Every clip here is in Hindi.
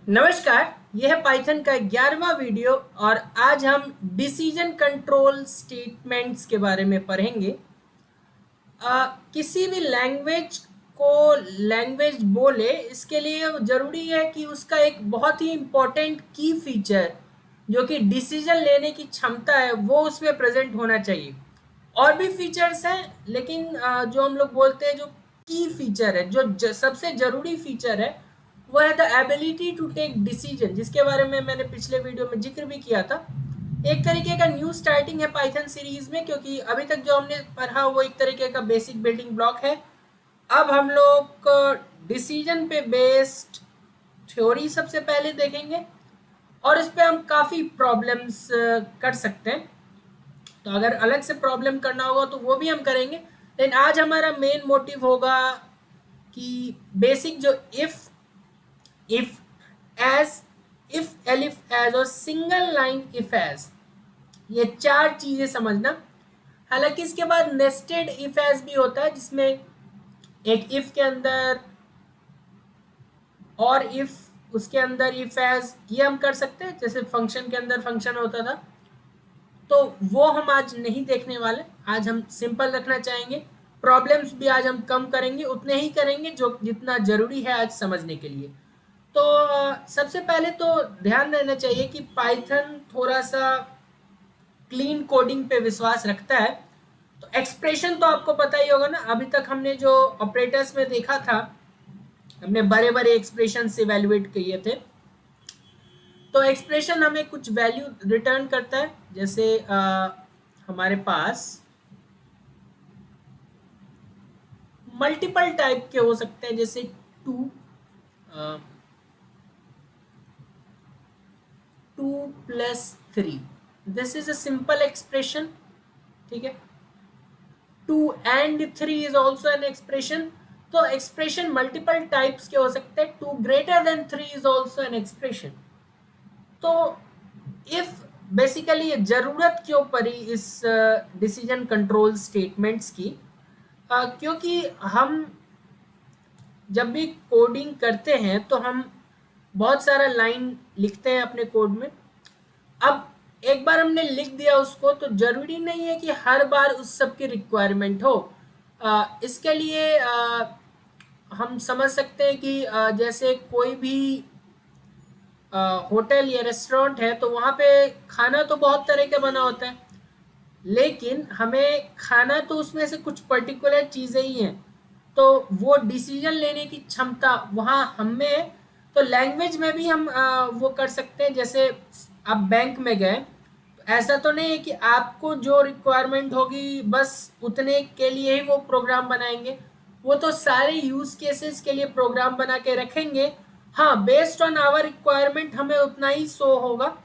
नमस्कार। यह है पाइथन का 11वां वीडियो और आज हम डिसीजन कंट्रोल स्टेटमेंट्स के बारे में पढ़ेंगे। किसी भी लैंग्वेज को लैंग्वेज बोले इसके लिए ज़रूरी है कि उसका एक बहुत ही इम्पोर्टेंट की फीचर जो कि डिसीजन लेने की क्षमता है वो उसमें प्रेजेंट होना चाहिए। और भी फीचर्स हैं लेकिन जो हम लोग बोलते हैं जो की फीचर है जो सबसे ज़रूरी फीचर है वो है the ability to take decision, जिसके बारे में मैंने पिछले वीडियो में जिक्र भी किया था। एक तरीके का न्यू स्टार्टिंग है पाइथन सीरीज में, क्योंकि अभी तक जो हमने पढ़ा वो एक तरीके का बेसिक बिल्डिंग ब्लॉक है। अब हम लोग डिसीजन पे बेस्ड थ्योरी सबसे पहले देखेंगे और इस पे हम काफ़ी प्रॉब्लम्स कर सकते हैं। तो अगर अलग से प्रॉब्लम करना होगा तो वो भी हम करेंगे, लेकिन आज हमारा मेन मोटिव होगा कि बेसिक जो if else if elif else और सिंगल लाइन इफ एज, ये चार चीजें समझना। हालांकि इसके बाद नेस्टेड इफ एज भी होता है जिसमें एक इफ के अंदर और इफ उसके अंदर इफ एज, ये हम कर सकते हैं जैसे फंक्शन के अंदर फंक्शन होता था। तो वो हम आज नहीं देखने वाले, आज हम सिंपल रखना चाहेंगे। प्रॉब्लम्स भी आज हम कम करेंगे, उतने ही करेंगे जो जितना ज़रूरी है आज समझने के लिए। तो सबसे पहले तो ध्यान देना चाहिए कि पाइथन थोड़ा सा क्लीन कोडिंग पे विश्वास रखता है। तो एक्सप्रेशन तो आपको पता ही होगा ना, अभी तक हमने जो ऑपरेटर्स में देखा था हमने बड़े बड़े एक्सप्रेशन से इवेल्युएट किए थे। तो एक्सप्रेशन हमें कुछ वैल्यू रिटर्न करता है, जैसे हमारे पास मल्टीपल टाइप के हो सकते हैं, जैसे two two plus three, this is a simple expression. ठीक है, two and three is also an expression. तो एक्सप्रेशन मल्टीपल टाइप्स के हो सकते हैं। Two greater than three is also an expression. तो इफ बेसिकली ये जरूरत क्यों पड़ी इस डिसीजन कंट्रोल स्टेटमेंट्स की, क्योंकि हम जब भी कोडिंग करते हैं तो हम बहुत सारा लाइन लिखते हैं अपने कोड में। अब एक बार हमने लिख दिया उसको तो जरूरी नहीं है कि हर बार उस सब की रिक्वायरमेंट हो। इसके लिए हम समझ सकते हैं कि जैसे कोई भी होटल या रेस्टोरेंट है तो वहाँ पे खाना तो बहुत तरह का बना होता है, लेकिन हमें खाना तो उसमें से कुछ पर्टिकुलर चीज़ें ही हैं। तो वो डिसीजन लेने की क्षमता वहाँ हमें, तो लैंग्वेज में भी हम वो कर सकते हैं। जैसे आप बैंक में गए, ऐसा तो नहीं है कि आपको जो रिक्वायरमेंट होगी बस उतने के लिए ही वो प्रोग्राम बनाएंगे। वो तो सारे यूज़ केसेस के लिए प्रोग्राम बना के रखेंगे। हाँ, बेस्ड ऑन आवर रिक्वायरमेंट हमें उतना ही शो होगा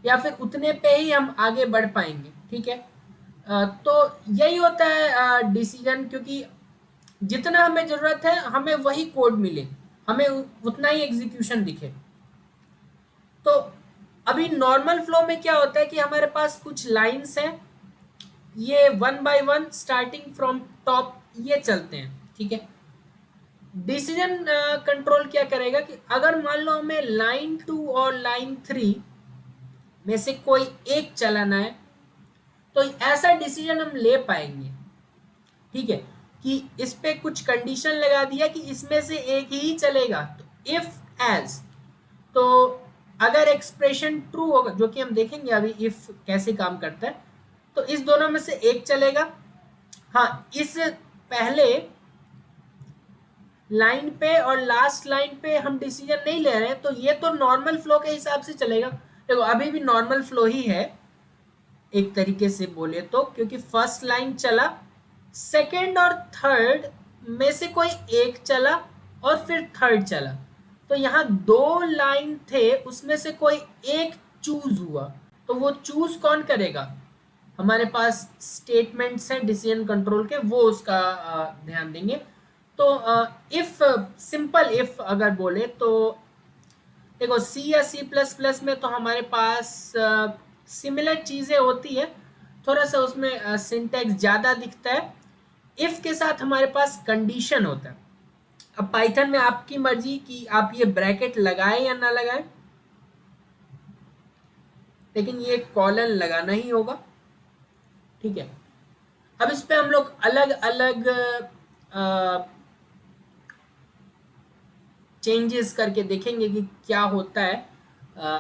या फिर उतने पे ही हम आगे बढ़ पाएंगे। ठीक है, तो यही होता है डिसीजन, क्योंकि जितना हमें ज़रूरत है हमें वही कोड मिले, हमें उतना ही एग्जीक्यूशन दिखे। तो अभी नॉर्मल फ्लो में क्या होता है कि हमारे पास कुछ लाइंस हैं, ये one by one starting from top ये चलते हैं। ठीक है, डिसीजन कंट्रोल क्या करेगा कि अगर मान लो हमें लाइन टू और लाइन थ्री में से कोई एक चलाना है तो ऐसा डिसीजन हम ले पाएंगे। ठीक है, कि इस पे कुछ कंडीशन लगा दिया कि इसमें से एक ही चलेगा, तो इफ एज, तो अगर एक्सप्रेशन ट्रू होगा, जो कि हम देखेंगे अभी इफ कैसे काम करता है, तो इस दोनों में से एक चलेगा। हाँ, इस पहले लाइन पे और लास्ट लाइन पे हम डिसीजन नहीं ले रहे हैं, तो ये तो नॉर्मल फ्लो के हिसाब से चलेगा। देखो अभी भी नॉर्मल फ्लो ही है एक तरीके से बोले तो, क्योंकि फर्स्ट लाइन चला, सेकंड और थर्ड में से कोई एक चला और फिर थर्ड चला। तो यहाँ दो लाइन थे उसमें से कोई एक चूज हुआ, तो वो चूज कौन करेगा? हमारे पास स्टेटमेंट्स हैं डिसीजन कंट्रोल के, वो उसका ध्यान देंगे। तो इफ सिंपल इफ अगर बोले तो देखो सी या सी प्लस प्लस में तो हमारे पास सिमिलर चीज़ें होती है, थोड़ा सा उसमें सिंटैक्स ज़्यादा दिखता है। इफ़ के साथ हमारे पास कंडीशन होता है। अब पाइथन में आपकी मर्जी कि आप ये ब्रैकेट लगाएं या ना लगाएं, लेकिन ये कॉलन लगाना ही होगा, ठीक है। अब इस पे हम लोग अलग अलग चेंजेस करके देखेंगे कि क्या होता है, अ,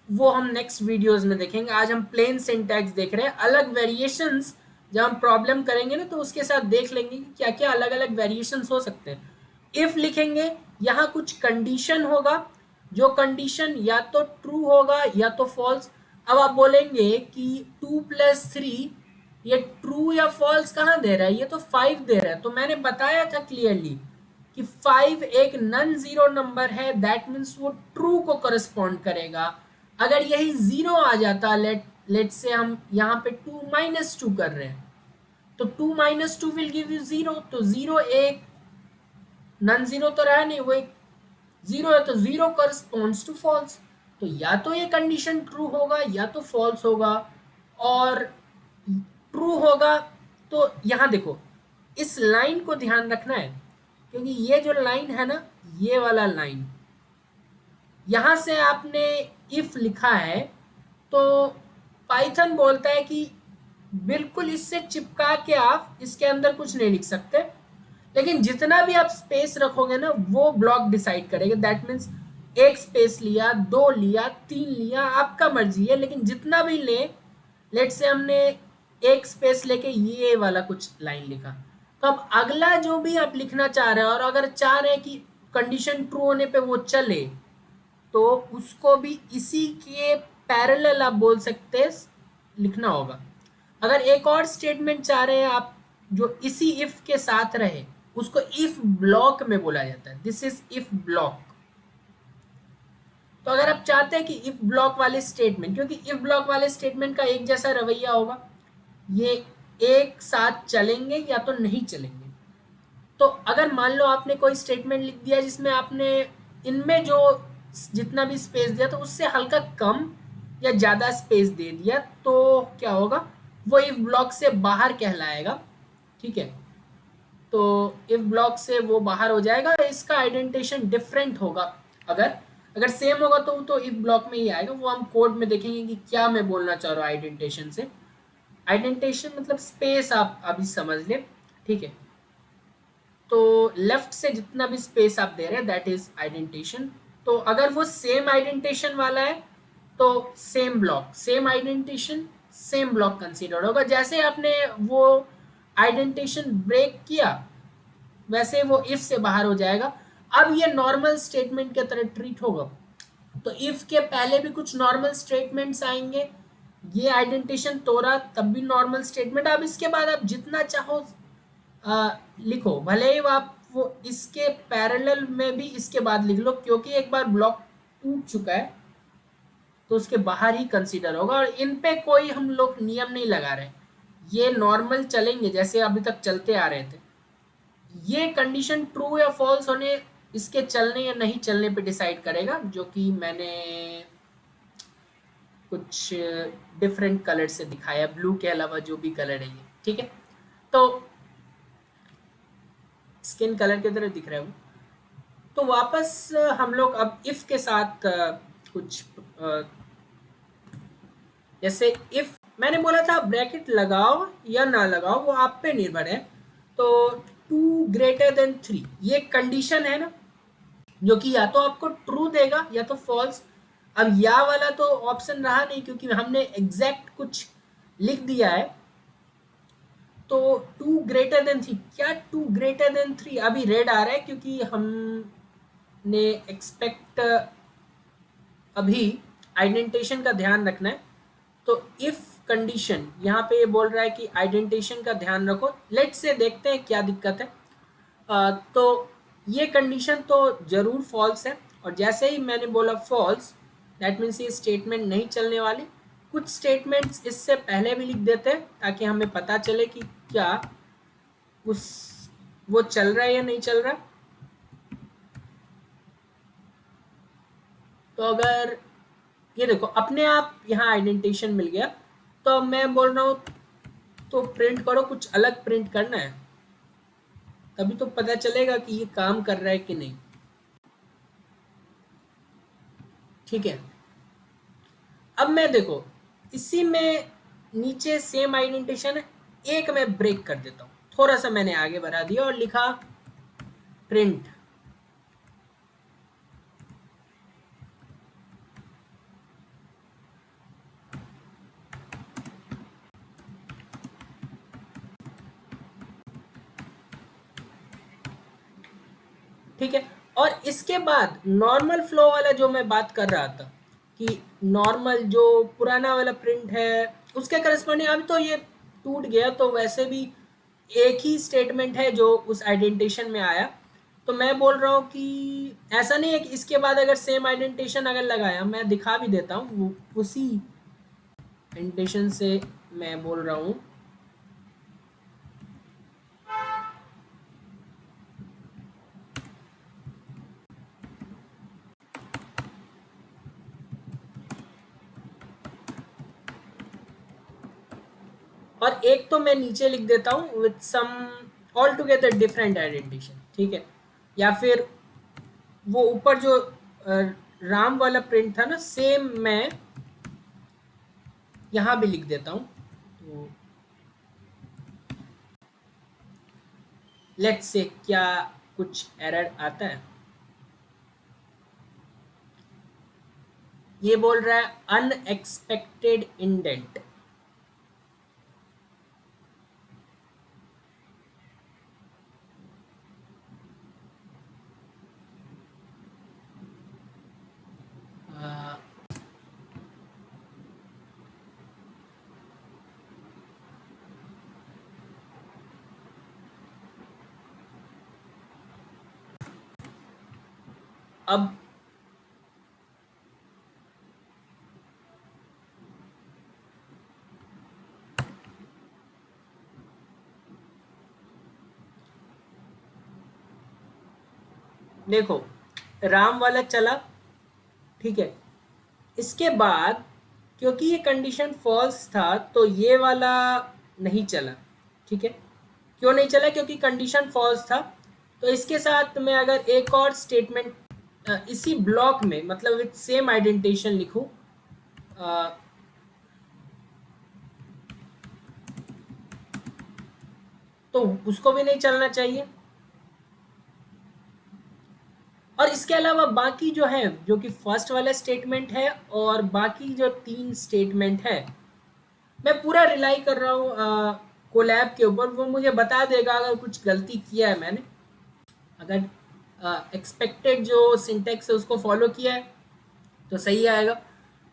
वो हम नेक्स्ट वीडियोस में देखेंगे। आज हम प्लेन सिंटैक्स देख रहे हैं, अलग वेरिएशंस जब हम प्रॉब्लम करेंगे ना तो उसके साथ देख लेंगे कि क्या क्या अलग अलग वेरिएशंस हो सकते हैं। इफ लिखेंगे, यहाँ कुछ कंडीशन होगा, जो कंडीशन या तो ट्रू होगा या तो फॉल्स। अब आप बोलेंगे कि 2+3 ये ट्रू या फॉल्स कहाँ दे रहा है, ये तो 5 दे रहा है। तो मैंने बताया था क्लियरली कि 5 एक नॉन जीरो नंबर है, दैट मीन्स वो ट्रू को करस्पॉन्ड करेगा। अगर यही जीरो आ जाता, लेट से हम यहाँ पे 2 - 2 कर रहे हैं, तो 2 - 2 विल गिव यू जीरो। तो जीरो एक नॉन जीरो तो रहा नहीं, वो एक जीरो है, तो जीरो करस्पॉन्ड्स टू फॉल्स। तो या तो ये कंडीशन ट्रू होगा या तो फॉल्स होगा। और ट्रू होगा तो यहाँ देखो, इस लाइन को ध्यान रखना है, क्योंकि ये जो लाइन है ना, ये वाला लाइन, यहां से आपने इफ लिखा है तो पाइथन बोलता है कि बिल्कुल इससे चिपका के आप इसके अंदर कुछ नहीं लिख सकते, लेकिन जितना भी आप स्पेस रखोगे ना वो ब्लॉक डिसाइड करेगा। दैट मीन्स एक स्पेस लिया, दो लिया, तीन लिया, आपका मर्जी है, लेकिन जितना भी ले, लेट से हमने एक स्पेस लेके ये वाला कुछ लाइन लिखा, तो अब अगला जो भी आप लिखना चाह रहे हो, और अगर चाह रहे हैं कि कंडीशन ट्रू होने पे वो चले, तो उसको भी इसी के पैरेलल आप बोल सकते हैं लिखना होगा। अगर एक और स्टेटमेंट चाह रहे हैं आप जो इसी इफ के साथ रहे, उसको इफ ब्लॉक में बोला जाता है, दिस इज इफ ब्लॉक। तो अगर आप चाहते हैं कि इफ ब्लॉक वाले स्टेटमेंट, क्योंकि इफ ब्लॉक वाले स्टेटमेंट का एक जैसा रवैया होगा, ये एक साथ चलेंगे या तो नहीं चलेंगे। तो अगर मान लो आपने कोई स्टेटमेंट लिख दिया जिसमें आपने इनमें जो जितना भी स्पेस दिया तो उससे हल्का कम या ज़्यादा स्पेस दे दिया, तो क्या होगा, वो इफ ब्लॉक से बाहर कहलाएगा, ठीक है। तो इफ ब्लॉक से वो बाहर हो जाएगा, इसका आइडेंटिफिकेशन डिफरेंट होगा। अगर अगर सेम होगा तो इफ ब्लॉक में ही आएगा, वो हम कोड में देखेंगे कि क्या मैं बोलना चाह रहा हूँ आइडेंटिफिकेशन से। आइडेंटिफिकेशन मतलब स्पेस, आप अभी समझ ले, ठीक है। तो लेफ्ट से जितना भी स्पेस आप दे रहे हैं दैट इज आइडेंटिफिकेशन। तो अगर वो सेम आइडेंटिफिकेशन वाला है तो same block, same identification, same block consider होगा। जैसे आपने वो आइडेंटिफिकेशन ब्रेक किया, वैसे वो इफ से बाहर हो जाएगा। अब ये नॉर्मल स्टेटमेंट की तरह ट्रीट होगा। तो इफ के पहले भी कुछ नॉर्मल स्टेटमेंट्स आएंगे, ये आइडेंटिफिकेशन तोड़ा तब भी नॉर्मल स्टेटमेंट। अब इसके बाद आप जितना चाहो लिखो, भले ही आप वो इसके पैरेलल में भी इसके बाद लिख लो, क्योंकि एक बार ब्लॉक टूट चुका है तो उसके बाहर ही कंसीडर होगा। और इन पे कोई हम लोग नियम नहीं लगा रहे, ये नॉर्मल चलेंगे जैसे अभी तक चलते आ रहे थे। ये कंडीशन ट्रू या फॉल्स होने, इसके चलने या नहीं चलने पे डिसाइड करेगा, जो कि मैंने कुछ डिफरेंट कलर से दिखाया, ब्लू के अलावा जो भी कलर है ये, ठीक है। तो स्किन कलर की तरह दिख रहा है वो। तो वापस हम लोग अब इफ के साथ कुछ जैसे इफ मैंने बोला था ब्रैकेट लगाओ या ना लगाओ वो आप पे निर्भर है। तो 2 > 3 ये कंडीशन है ना, जो कि या तो आपको ट्रू देगा या तो फॉल्स। अब या वाला तो ऑप्शन रहा नहीं, क्योंकि हमने एग्जैक्ट कुछ लिख दिया है। तो 2 > 3, क्या 2 > 3 अभी रेड आ रहा है, क्योंकि हमने एक्सपेक्ट अभी आइडेंटिफिकेशन का ध्यान रखना है। तो इफ कंडीशन यहाँ पे ये बोल रहा है कि आइडेंटिफिकेशन का ध्यान रखो। लेट से देखते हैं क्या दिक्कत है। तो ये कंडीशन तो जरूर फॉल्स है, और जैसे ही मैंने बोला फॉल्स, दैट मीन्स ये स्टेटमेंट नहीं चलने वाली। कुछ स्टेटमेंट्स इससे पहले भी लिख देते हैं ताकि हमें पता चले कि क्या उस वो चल रहा है या नहीं चल रहा। तो अगर ये देखो अपने आप यहाँ आइडेंटिफिकेशन मिल गया, तो मैं बोल रहा हूँ तो प्रिंट करो, कुछ अलग प्रिंट करना है। तभी तो पता चलेगा कि ये काम कर रहा है कि नहीं। ठीक है, अब मैं देखो इसी में नीचे सेम आइडेंटिफिकेशन है, एक मैं ब्रेक कर देता हूँ, थोड़ा सा मैंने आगे बढ़ा दिया और लिखा प्रिंट। ठीक है, और इसके बाद नॉर्मल फ्लो वाला जो मैं बात कर रहा था कि नॉर्मल जो पुराना वाला प्रिंट है उसके करस्पॉन्डिंग अभी तो ये टूट गया, तो वैसे भी एक ही स्टेटमेंट है जो उस आइडेंटिफिकेशन में आया। तो मैं बोल रहा हूँ कि ऐसा नहीं है कि इसके बाद अगर सेम आइडेंटिफिकेशन अगर लगाया, मैं दिखा भी देता हूँ उसी आइडेंटिफिकेशन से मैं बोल रहा हूँ। और एक तो मैं नीचे लिख देता हूँ with some all together different identification. ठीक है, या फिर वो ऊपर जो राम वाला प्रिंट था ना, सेम मैं यहाँ भी लिख देता हूँ। तो लेट्स से क्या कुछ एरर आता है, ये बोल रहा है अनएक्सपेक्टेड इंडेंट। अब देखो राम वाला चला, ठीक है, इसके बाद क्योंकि ये कंडीशन फॉल्स था तो ये वाला नहीं चला। ठीक है, क्यों नहीं चला, क्योंकि कंडीशन फॉल्स था। तो इसके साथ मैं अगर एक और स्टेटमेंट इसी ब्लॉक में मतलब विथ सेम आइडेंटिफिकेशन लिखूं, तो उसको भी नहीं चलना चाहिए। और इसके अलावा बाकी जो है, जो कि फर्स्ट वाला स्टेटमेंट है और बाकी जो 3 स्टेटमेंट है, मैं पूरा रिलाई कर रहा हूँ कोलैब के ऊपर। वो मुझे बता देगा अगर कुछ गलती किया है मैंने। अगर एक्सपेक्टेड जो सिंटेक्स है उसको फॉलो किया है तो सही आएगा।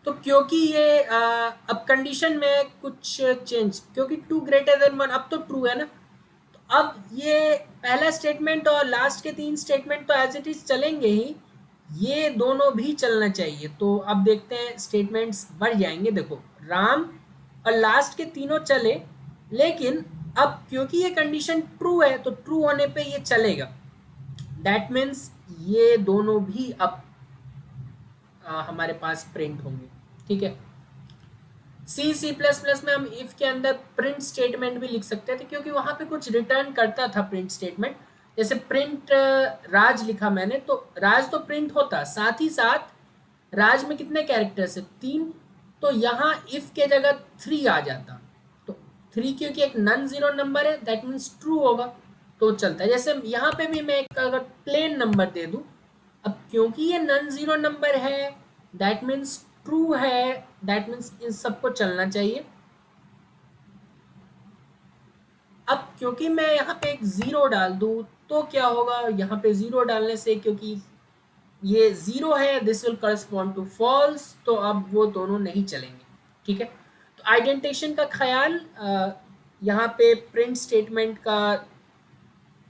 तो क्योंकि ये अब कंडीशन में कुछ चेंज, क्योंकि 2 > 1 अब तो ट्रू है ना, तो अब ये पहला स्टेटमेंट और लास्ट के 3 स्टेटमेंट तो एज इट इज चलेंगे ही, ये दोनों भी चलना चाहिए। तो अब देखते हैं स्टेटमेंट्स बढ़ जाएंगे। देखो राम और लास्ट के तीनों चले, लेकिन अब क्योंकि ये कंडीशन ट्रू है तो ट्रू होने पे ये चलेगा। दैट मीन्स ये दोनों भी अब हमारे पास प्रिंट होंगे। ठीक है, C++ में हम इफ के अंदर प्रिंट स्टेटमेंट भी लिख सकते थे, क्योंकि वहां पे कुछ रिटर्न करता था प्रिंट स्टेटमेंट। जैसे प्रिंट राज लिखा मैंने, तो राज तो प्रिंट होता, साथ ही साथ राज में कितने कैरेक्टर्स है, 3। तो यहाँ इफ के जगह 3 आ जाता। तो 3 क्योंकि एक नॉन जीरो नंबर है, दैट मीन्स ट्रू होगा, तो चलता है। जैसे यहाँ पे भी मैं एक अगर प्लेन नंबर दे दूं, अब क्योंकि ये नॉन जीरो नंबर है दैट मीन्स ट्रू है, दैट मीन्स इन सबको चलना चाहिए। अब क्योंकि मैं यहाँ पे एक 0 डाल दूं तो क्या होगा, यहाँ पे 0 डालने से, क्योंकि ये 0 है, this will correspond to false, तो अब वो दोनों नहीं चलेंगे। ठीक है, तो आइडेंटिफिकेशन का ख्याल यहाँ पे प्रिंट स्टेटमेंट का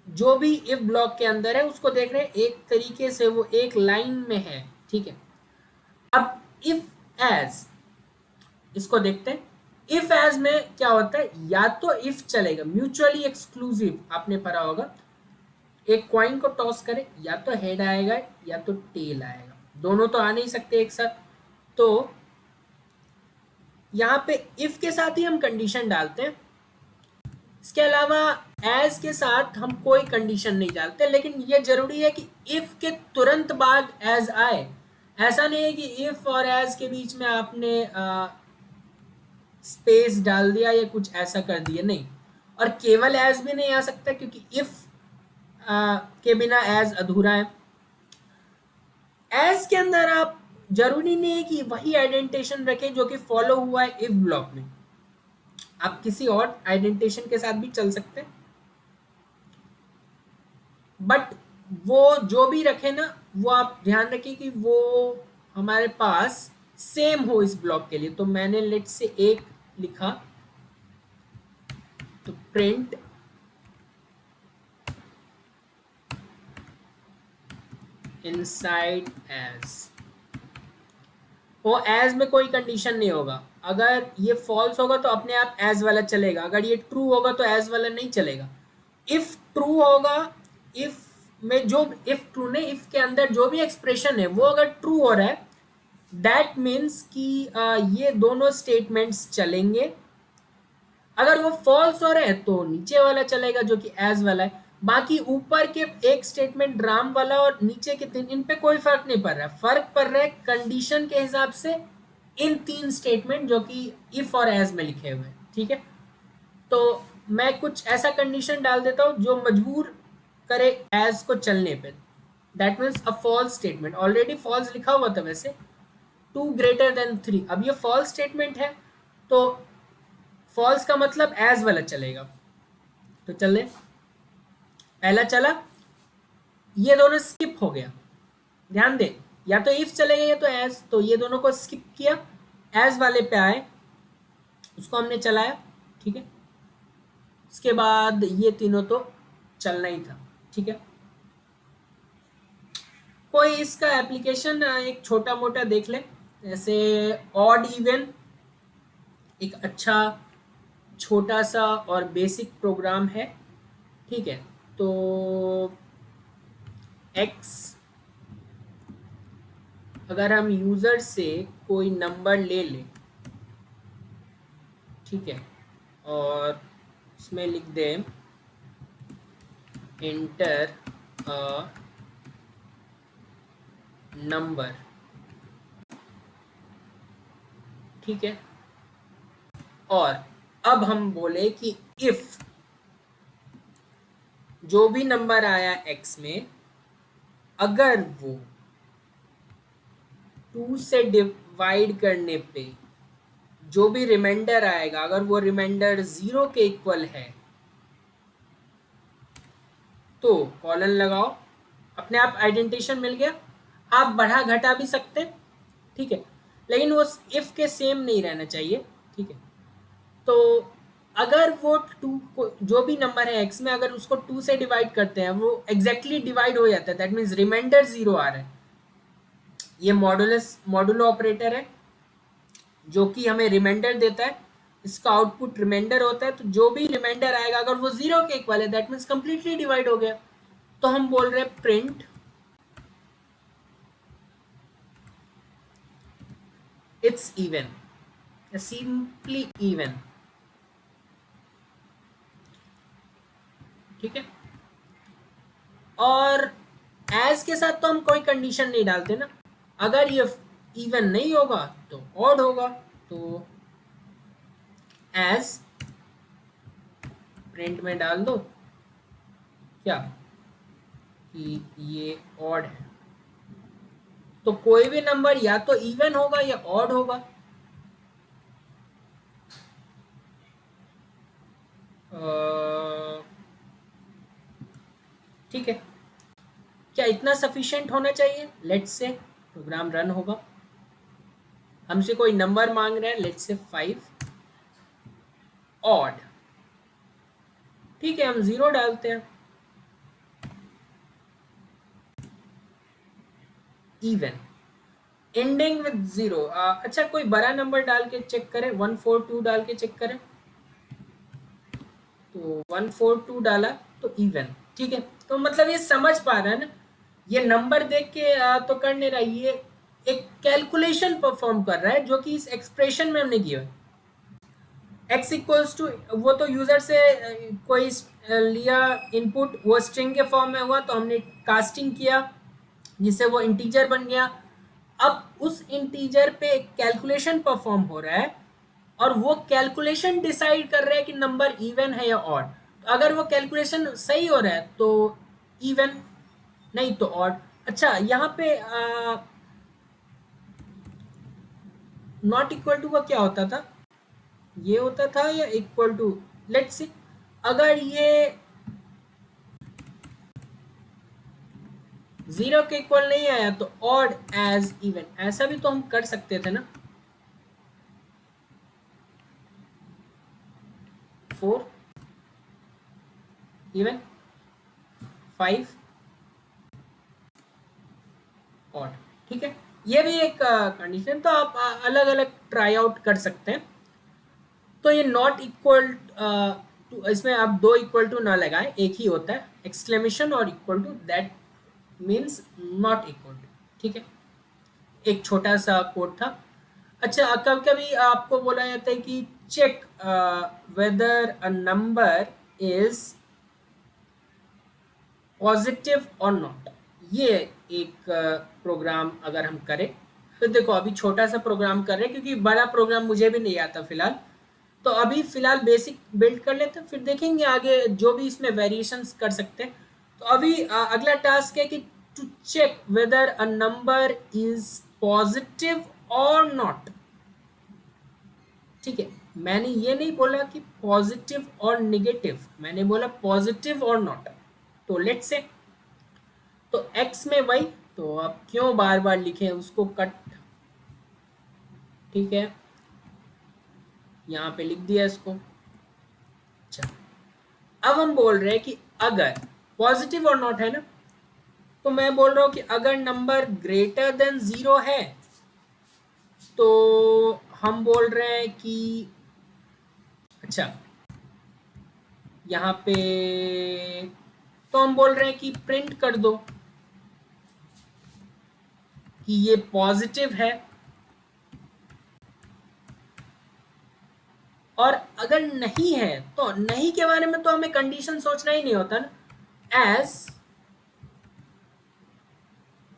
जो भी इफ ब्लॉक के अंदर है उसको देख रहे हैं, एक तरीके से वो एक लाइन में है। ठीक है, अब इफ एज इसको देखते हैं। इफ एज में क्या होता है, या तो इफ चलेगा म्यूचुअली एक्सक्लूसिव, आपने पढ़ा होगा, एक क्वाइन को टॉस करें, या तो हेड आएगा या तो टेल आएगा, दोनों तो आ नहीं सकते एक साथ। तो यहाँ पे इफ के साथ ही हम कंडीशन डालते हैं, इसके अलावा एज के साथ हम कोई कंडीशन नहीं डालते, लेकिन ये जरूरी है कि इफ के तुरंत बाद एज आए। ऐसा नहीं है कि इफ और एज के बीच में आपने स्पेस डाल दिया या कुछ ऐसा कर दिया, नहीं। और केवल एज भी नहीं आ सकता, क्योंकि इफ के बिना एज अधूरा है। एज के अंदर आप जरूरी नहीं है कि वही आइडेंटिटेशन रखें जो कि फॉलो हुआ है इफ ब्लॉक में, आप किसी और आइडेंटिटेशन के साथ भी चल सकते हैं। बट वो जो भी रखे ना, वो आप ध्यान रखिए कि वो हमारे पास सेम हो इस ब्लॉक के लिए। तो मैंने लेट से एक लिखा, तो प्रिंट इनसाइड एज, वो एज में कोई कंडीशन नहीं होगा। अगर ये फॉल्स होगा तो अपने आप एज वाला चलेगा, अगर ये ट्रू होगा तो एज वाला नहीं चलेगा। इफ ट्रू होगा, इफ में जो इफ ट्रू ने इफ के अंदर जो भी एक्सप्रेशन है वो अगर ट्रू हो रहा है, दैट मीन्स कि ये दोनों स्टेटमेंट्स चलेंगे। अगर वो फॉल्स हो रहे हैं तो नीचे वाला चलेगा जो कि एज वाला है। बाकी ऊपर के एक स्टेटमेंट राम वाला और नीचे के तीन, इन पे कोई फर्क नहीं पड़ रहा है। फर्क पड़ रहा है कंडीशन के हिसाब से इन तीन स्टेटमेंट जो कि इफ और एज में लिखे हुए हैं, ठीक है। तो मैं कुछ ऐसा कंडीशन डाल देता हूँ जो मजबूर करे एज को चलने पे। That means a false statement, already false लिखा हुआ था वैसे, 2 > 3। अब ये फॉल्स स्टेटमेंट है तो फॉल्स का मतलब एज वाला चलेगा। तो चले, पहला चला, ये दोनों स्किप हो गया। ध्यान दे, या तो इफ चलेगा या तो एज, तो ये दोनों को स्किप किया, एज वाले पे आए, उसको हमने चलाया, ठीक है। इसके बाद ये तीनों तो चलना ही था, ठीक है। कोई इसका एप्लीकेशन एक छोटा मोटा देख ले, जैसे ऑड इवन, एक अच्छा छोटा सा और बेसिक प्रोग्राम है, ठीक है। तो x, अगर हम यूजर से कोई नंबर ले लें, ठीक है, और इसमें लिख दें एंटर अ नंबर, ठीक है। और अब हम बोले कि इफ जो भी नंबर आया x में, अगर वो 2 से डिवाइड करने पे जो भी रिमाइंडर आएगा, अगर वो रिमाइंडर 0 के इक्वल है तो कॉलन लगाओ, अपने आप आइडेंटिटेशन मिल गया। आप बढ़ा घटा भी सकते, ठीक है, लेकिन वो इफ के सेम नहीं रहना चाहिए, ठीक है। तो अगर वो 2 जो भी नंबर है x में, अगर उसको 2 से डिवाइड करते हैं, वो एग्जैक्टली डिवाइड हो जाता है, दैट मीन्स रिमाइंडर 0 आ रहा है। ये मॉडुलो ऑपरेटर है जो कि हमें रिमाइंडर देता है, इसका आउटपुट रिमाइंडर होता है। तो जो भी रिमाइंडर आएगा अगर वो 0 के इक्वल है, दैट मीन्स कंप्लीटली डिवाइड हो गया। तो हम बोल रहे हैं print it's even, simply even, ठीक है। और एज के साथ तो हम कोई कंडीशन नहीं डालते ना, अगर ये इवन नहीं होगा तो ऑड होगा। तो एज प्रिंट में डाल दो क्या कि ये ऑड है, तो कोई भी नंबर या तो इवन होगा या ऑड होगा। ठीक है, क्या इतना सफिशिएंट होना चाहिए? लेट्स से प्रोग्राम रन होगा, हमसे कोई नंबर मांग रहे हैं, लेट्स से 5 ऑड, ठीक है, हम 0 डालते हैं। इवन एंडिंग विद 0, अच्छा कोई बड़ा नंबर डाल के चेक करें, 142 डाल के चेक करें। तो 142 डाला तो इवन, ठीक है। तो मतलब ये समझ पा रहा है ना, ये नंबर देख के तो कर नहीं रहा, ये एक कैलकुलेशन परफॉर्म कर रहा है जो कि इस एक्सप्रेशन में हमने किया है। x इक्वल्स टू, वो तो यूजर से कोई लिया इनपुट, वो स्ट्रिंग के फॉर्म में हुआ तो हमने कास्टिंग किया जिससे वो इंटीजर बन गया। अब उस इंटीजर पे एक कैलकुलेशन परफॉर्म हो रहा है और वो कैलकुलेशन डिसाइड कर रहा है कि नंबर इवन है या ऑड। तो अगर वो कैलकुलेशन सही हो रहा है तो इवन, नहीं तो ऑड। अच्छा, यहाँ पे नॉट इक्वल टू का क्या होता था, ये होता था या इक्वल टू, लेट्स सी, अगर ये जीरो के इक्वल नहीं आया तो ऑड एज इवन, ऐसा भी तो हम कर सकते थे ना। 4 इवन, 5 ऑड, ठीक है। ये भी एक कंडीशन, तो आप अलग अलग ट्राई आउट कर सकते हैं। तो ये नॉट इक्वल टू, इसमें आप दो इक्वल टू ना लगाएं, एक ही होता है एक्सक्लेमेशन और equal to, that means not equal to, ठीक है। एक छोटा सा कोड था। अच्छा, कभी कभी आपको बोला जाता है कि check whether a number is positive और नॉट। ये एक प्रोग्राम अगर हम करें, तो देखो अभी छोटा सा प्रोग्राम कर रहे हैं क्योंकि बड़ा प्रोग्राम मुझे भी नहीं आता फिलहाल। तो अभी फिलहाल बेसिक बिल्ड कर लेते हैं, फिर देखेंगे आगे जो भी इसमें वेरिएशंस कर सकते हैं। तो अभी अगला टास्क है कि to check whether a number is positive और नॉट, ठीक है। मैंने ये नहीं बोला कि पॉजिटिव और निगेटिव, मैंने बोला पॉजिटिव और नॉट। तो लेट्स से, तो x में वही, तो अब क्यों बार बार लिखे उसको, कट, ठीक है, यहाँ पे लिख दिया इसको। अच्छा, अब हम बोल रहे हैं कि अगर पॉजिटिव और नॉट है ना, तो मैं बोल रहा हूं कि अगर नंबर ग्रेटर देन 0 है तो हम बोल रहे हैं कि, अच्छा यहाँ पे तो हम बोल रहे हैं कि प्रिंट कर दो कि ये पॉजिटिव है। और अगर नहीं है तो नहीं के बारे में तो हमें कंडीशन सोचना ही नहीं होता ना। एज,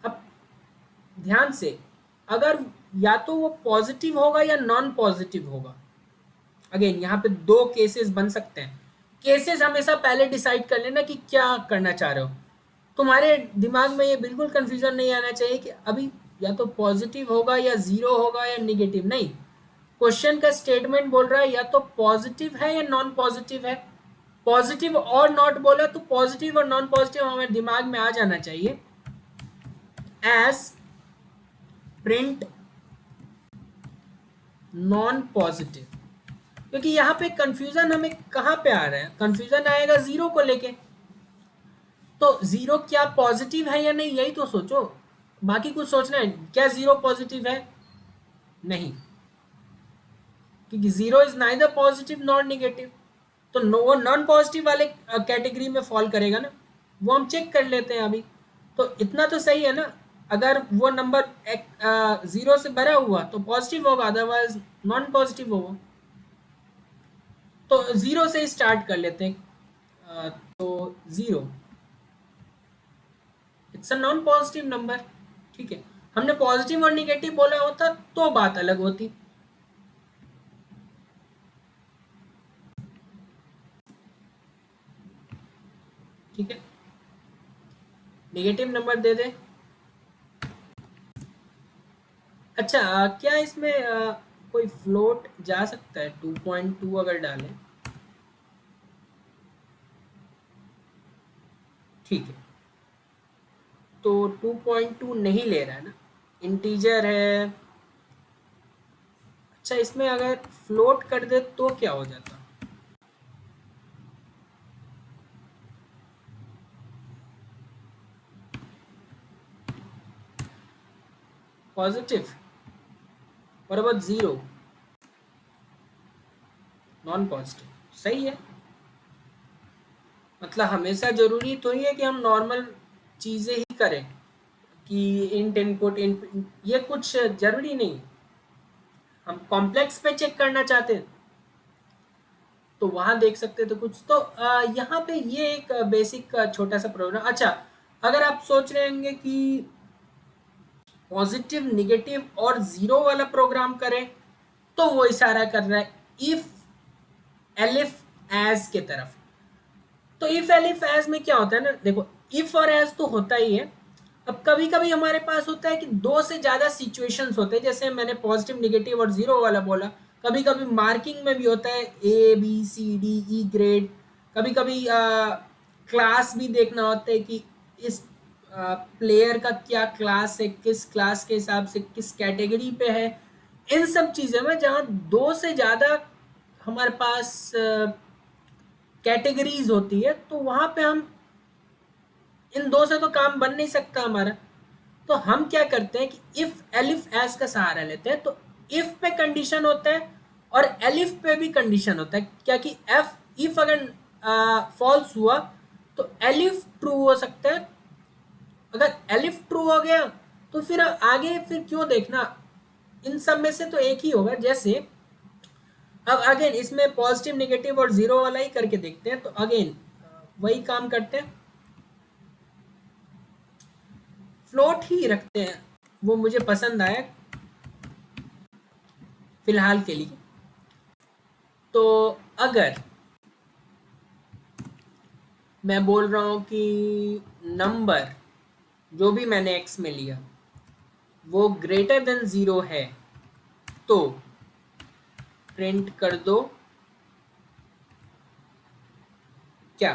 अब ध्यान से, अगर या तो वो पॉजिटिव होगा या नॉन पॉजिटिव होगा। अगेन यहाँ पे दो केसेस बन सकते हैं। केसेस हमेशा पहले डिसाइड कर लेना कि क्या करना चाह रहे हो। तुम्हारे दिमाग में ये बिल्कुल कंफ्यूजन नहीं आना चाहिए कि अभी या तो पॉजिटिव होगा या जीरो होगा या निगेटिव, नहीं। क्वेश्चन का स्टेटमेंट बोल रहा है या तो पॉजिटिव है या नॉन पॉजिटिव है। पॉजिटिव और नॉट बोला तो पॉजिटिव और नॉन पॉजिटिव हमारे दिमाग में आ जाना चाहिए। एज प्रिंट नॉन पॉजिटिव, क्योंकि यहाँ पे कंफ्यूजन हमें कहाँ पे आ रहा है, कंफ्यूजन आएगा जीरो को लेके। तो जीरो क्या पॉजिटिव है या नहीं, यही तो सोचो, बाकी कुछ सोचना है क्या जीरो पॉजिटिव है, नहीं, क्योंकि zero is neither positive not negative. तो वो नॉन पॉजिटिव वाले कैटेगरी में फॉल करेगा ना, वो हम चेक कर लेते हैं अभी। तो इतना तो सही है ना, अगर वो नंबर जीरो से भरा हुआ तो पॉजिटिव होगा, अदरवाइज नॉन पॉजिटिव होगा। तो जीरो से ही स्टार्ट कर लेते हैं। तो zero it's a non positive number, ठीक है। हमने पॉजिटिव और निगेटिव बोला होता तो बात अलग होती, ठीक है। निगेटिव नंबर दे दे। अच्छा, क्या इसमें कोई फ्लोट जा सकता है, 2.2 अगर डालें, ठीक है। तो 2.2 नहीं ले रहा है ना, इंटीजर है। अच्छा, इसमें अगर फ्लोट कर दे तो क्या हो जाता, पॉजिटिव, और अबाउट जीरो, नॉन पॉजिटिव, सही है। मतलब हमेशा जरूरी तो ही है कि हम नॉर्मल चीजें ही करें, कि इंट इनपुट इन, ये कुछ जरूरी नहीं है। हम कॉम्प्लेक्स पे चेक करना चाहते हैं तो वहां देख सकते थे कुछ। तो यहाँ पे ये एक बेसिक छोटा सा प्रोग्राम। अच्छा, अगर आप सोच रहे होंगे कि पॉजिटिव निगेटिव और जीरो वाला प्रोग्राम करें, तो वो इशारा कर रहा है इफ एलिफ एज के तरफ। तो इफ एलिफ एज में क्या होता है ना, देखो इफ और एज तो होता ही है। अब कभी कभी हमारे पास होता है कि दो से ज्यादा सिचुएशंस होते हैं, जैसे मैंने पॉजिटिव निगेटिव और जीरो वाला बोला। कभी कभी मार्किंग में भी होता है A B C D E grade. कभी कभी क्लास भी देखना होता है कि इस प्लेयर का क्या क्लास है, किस क्लास के हिसाब से किस कैटेगरी पे है। इन सब चीज़ों में जहाँ दो से ज़्यादा हमारे पास कैटेगरीज होती है, तो वहाँ पे हम इन दो से तो काम बन नहीं सकता हमारा। तो हम क्या करते हैं कि इफ एलिफ एज का सहारा लेते हैं। तो इफ पे कंडीशन होता है और एलिफ पे भी कंडीशन होता है, क्या कि एफ इफ अगर फॉल्स हुआ तो एलिफ ट्रू हो सकता है। अगर एलिफ ट्रू हो गया तो फिर आगे फिर क्यों देखना, इन सब में से तो एक ही होगा। जैसे अब अगेन इसमें पॉजिटिव निगेटिव और जीरो वाला ही करके देखते हैं। तो अगेन वही काम करते हैं, फ्लोट ही रखते हैं, वो मुझे पसंद आया फिलहाल के लिए। तो अगर मैं बोल रहा हूं कि नंबर जो भी मैंने एक्स में लिया वो ग्रेटर देन जीरो है, तो प्रिंट कर दो क्या,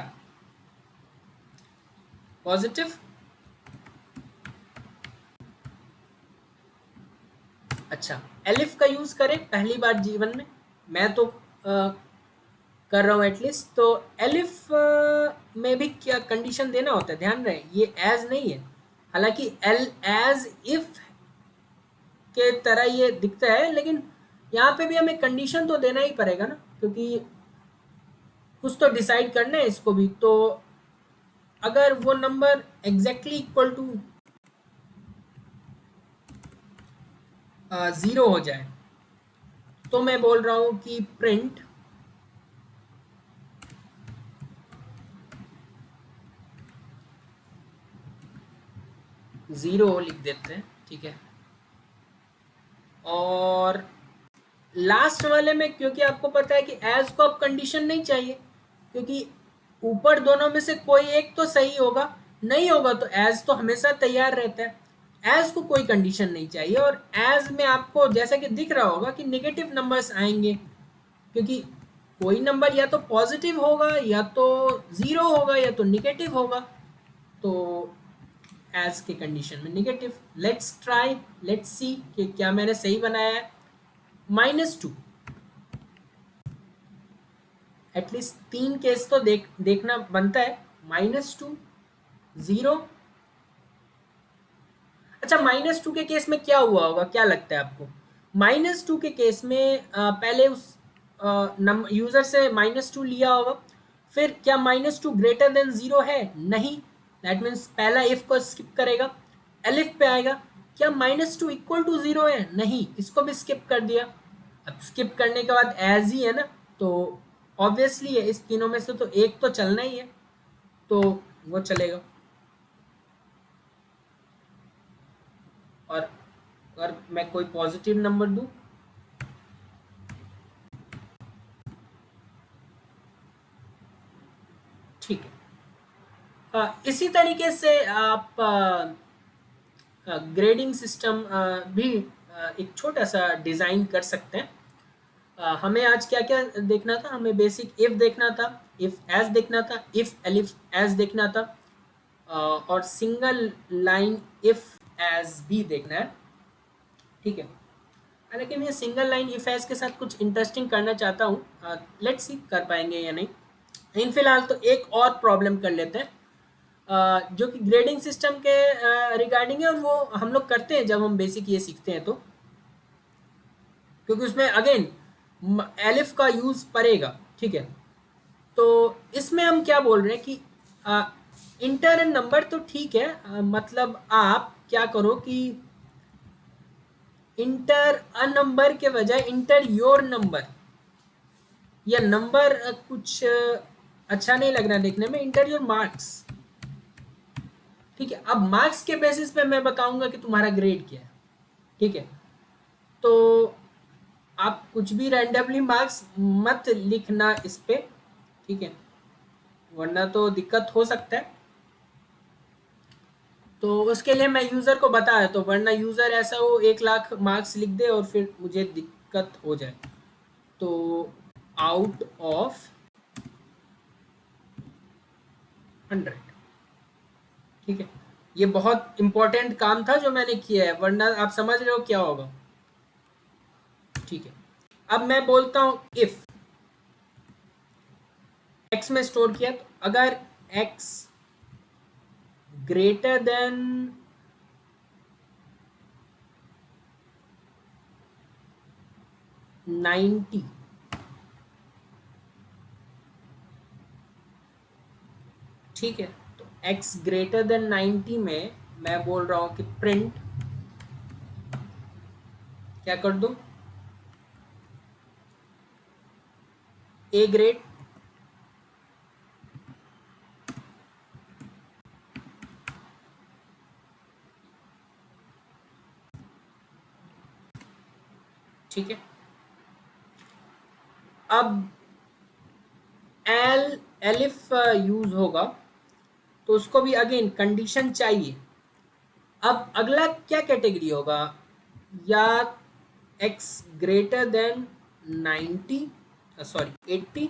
पॉजिटिव। अच्छा, एलिफ का यूज करें पहली बार जीवन में, मैं तो कर रहा हूँ एटलीस्ट। तो एलिफ में भी क्या कंडीशन देना होता है, ध्यान रहे ये एज नहीं है। हालांकि एल एज इफ के तरह ये दिखता है, लेकिन यहाँ पे भी हमें कंडीशन तो देना ही पड़ेगा ना, क्योंकि कुछ तो डिसाइड करना है इसको भी। तो अगर वो number exactly equal to zero हो जाए, तो मैं बोल रहा हूं कि प्रिंट जीरो लिख देते हैं, ठीक है। और लास्ट वाले में क्योंकि आपको पता है कि एज को अब कंडीशन नहीं चाहिए, क्योंकि ऊपर दोनों में से कोई एक तो सही होगा, नहीं होगा तो एज तो हमेशा तैयार रहता है। एज को कोई कंडीशन नहीं चाहिए। और एज में आपको जैसा कि दिख रहा होगा कि नेगेटिव नंबर्स आएंगे, क्योंकि कोई नंबर या तो पॉजिटिव होगा या तो जीरो होगा या तो निगेटिव होगा। तो एज के कंडीशन में negative. Let's try, let's see कि क्या मैंने सही बनाया है। -2, एटलीस्ट 3 केस तो देखना बनता है। -2, 0। अच्छा, -2 के केस में क्या हुआ होगा, क्या लगता है आपको? -2 के केस में पहले उस यूजर से -2 लिया होगा, फिर क्या -2 ग्रेटर देन 0 है? नहीं, दैट मीन्स पहला इफ को स्किप करेगा, एलिफ पे आएगा। क्या -2 इक्वल टू 0 है? नहीं, इसको भी स्किप कर दिया। अब स्किप करने के बाद एज ही है ना, तो ऑब्वियसली है इस तीनों में से तो एक तो चलना ही है, तो वो चलेगा। और अगर मैं कोई पॉजिटिव नंबर दूं, ठीक है। इसी तरीके से आप ग्रेडिंग सिस्टम भी एक छोटा सा डिज़ाइन कर सकते हैं। हमें आज क्या क्या देखना था, हमें बेसिक इफ देखना था, इफ एज देखना था, इफ एलिफ एज देखना था, और सिंगल लाइन इफ एज भी देखना है, ठीक है। हालांकि मैं सिंगल लाइन इफ एज के साथ कुछ इंटरेस्टिंग करना चाहता हूँ, लेट्स सी कर पाएंगे या नहीं। इन फिलहाल तो एक और प्रॉब्लम कर लेते हैं, जो कि ग्रेडिंग सिस्टम के रिगार्डिंग है, और वो हम लोग करते हैं जब हम बेसिक ये सीखते हैं। तो क्योंकि उसमें अगेन एलिफ का यूज पड़ेगा, ठीक है। तो इसमें हम क्या बोल रहे हैं कि इंटर नंबर तो ठीक है, मतलब आप क्या करो कि इंटर अ नंबर के बजाय इंटर योर नंबर। या नंबर कुछ अच्छा नहीं लग रहा देखने में, इंटर योर मार्क्स। ठीक है, अब मार्क्स के बेसिस पे मैं बताऊंगा कि तुम्हारा ग्रेड क्या है। ठीक है, तो आप कुछ भी रैंडमली मार्क्स मत लिखना इस पे। ठीक है, वरना तो दिक्कत हो सकता है। तो उसके लिए मैं यूज़र को बता देता हूँ, वरना यूज़र ऐसा हो 1 लाख मार्क्स लिख दे और फिर मुझे दिक्कत हो जाए। तो आउट ऑफ 100। ठीक है, ये बहुत इंपॉर्टेंट काम था जो मैंने किया है, वरना आप समझ रहे हो क्या होगा। ठीक है, अब मैं बोलता हूँ इफ एक्स में स्टोर किया, तो अगर एक्स ग्रेटर देन 90, ठीक है, तो x ग्रेटर देन 90 में मैं बोल रहा हूं कि प्रिंट क्या कर दूं, ए ग्रेड। ठीक है, अब एल एलिफ यूज होगा, तो उसको भी अगेन कंडीशन चाहिए। अब अगला क्या कैटेगरी होगा, या x greater than 90, sorry 80,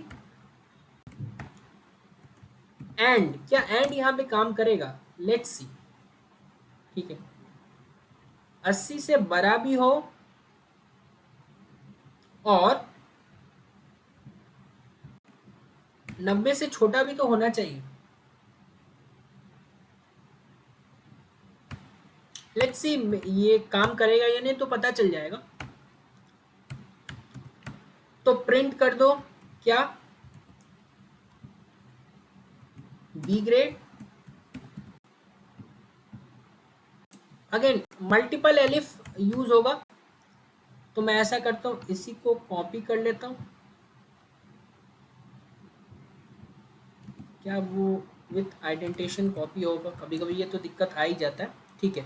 and क्या एंड यहाँ पे काम करेगा, लेट्स सी। ठीक है, 80 से बड़ा भी हो और 90 से छोटा भी तो होना चाहिए। लेट्स सी ये काम करेगा या नहीं तो पता चल जाएगा। तो प्रिंट कर दो क्या, B grade. Again multiple elif use होगा, तो मैं ऐसा करता हूँ, इसी को कॉपी कर लेता हूँ। क्या वो विथ आइडेंटिशन कॉपी होगा, कभी कभी ये तो दिक्कत आ ही जाता है। ठीक है,